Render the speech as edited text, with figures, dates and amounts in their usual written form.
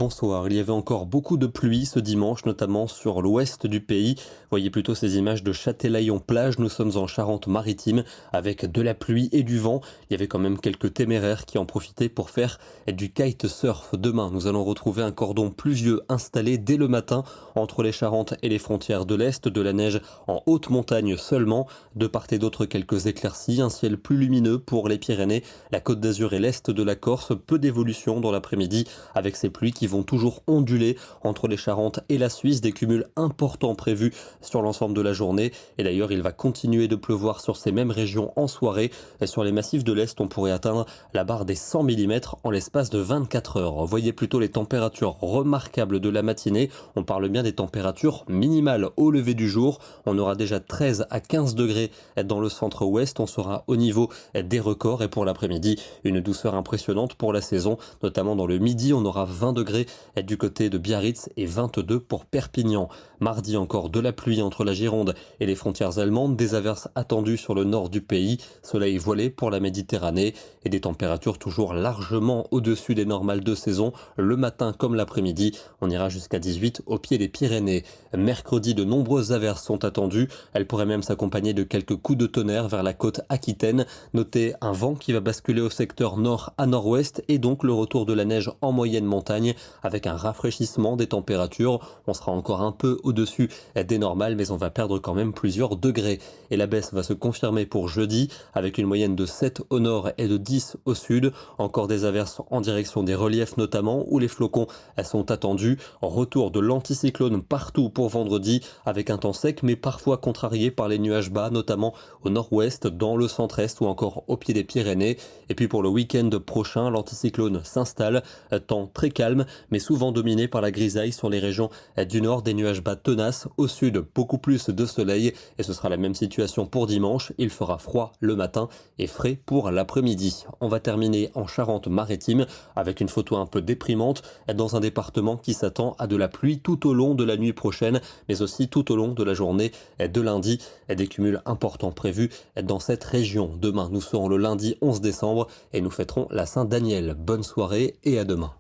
Bonsoir, il y avait encore beaucoup de pluie ce dimanche, notamment sur l'ouest du pays. Voyez plutôt ces images de Châtelaillon-Plage, nous sommes en Charente-Maritime, avec de la pluie et du vent. Il y avait quand même quelques téméraires qui en profitaient pour faire du kitesurf. Demain, nous allons retrouver un cordon pluvieux installé dès le matin entre les Charentes et les frontières de l'Est, de la neige en haute montagne seulement. De part et d'autre, quelques éclaircies, un ciel plus lumineux pour les Pyrénées, la Côte d'Azur et l'Est de la Corse, peu d'évolution dans l'après-midi avec ces pluies qui vont toujours onduler entre les Charentes et la Suisse, des cumuls importants prévus sur l'ensemble de la journée. Et d'ailleurs, il va continuer de pleuvoir sur ces mêmes régions en soirée. Et sur les massifs de l'Est, on pourrait atteindre la barre des 100 mm en l'espace de 24 heures. Voyez plutôt les températures remarquables de la matinée. On parle bien des températures minimales au lever du jour. On aura déjà 13 à 15 degrés dans le centre-ouest. On sera au niveau des records. Et pour l'après-midi, une douceur impressionnante pour la saison, notamment dans le midi. On aura 20 degrés du côté de Biarritz et 22 pour Perpignan. Mardi, encore de la pluie entre la Gironde et les frontières allemandes, des averses attendues sur le nord du pays, soleil voilé pour la Méditerranée et des températures toujours largement au-dessus des normales de saison, le matin comme l'après-midi. On ira jusqu'à 18 au pied des Pyrénées. Mercredi, de nombreuses averses sont attendues. Elles pourraient même s'accompagner de quelques coups de tonnerre vers la côte aquitaine. Notez un vent qui va basculer au secteur nord à nord-ouest et donc le retour de la neige en moyenne montagne avec un rafraîchissement des températures. On sera encore un peu au-dessus des normales, mais on va perdre quand même plusieurs degrés. Et la baisse va se confirmer pour jeudi avec une moyenne de 7 au nord et de 10 au sud. Encore des averses en direction des reliefs notamment où les flocons sont attendus. Retour de l'anticyclone partout pour vendredi avec un temps sec mais parfois contrarié par les nuages bas, notamment au nord-ouest, dans le centre-est ou encore au pied des Pyrénées. Et puis pour le week-end prochain, l'anticyclone s'installe. Temps très calme, mais souvent dominé par la grisaille sur les régions du nord, des nuages bas tenaces. Au sud, beaucoup plus de soleil. Et ce sera la même situation pour dimanche. Il fera froid le matin et frais pour l'après-midi. On va terminer en Charente-Maritime avec une photo un peu déprimante dans un département qui s'attend à de la pluie tout au long de la nuit prochaine, mais aussi tout au long de la journée de lundi. Des cumuls importants prévus dans cette région. Demain, nous serons le lundi 11 décembre et nous fêterons la Saint-Daniel. Bonne soirée et à demain.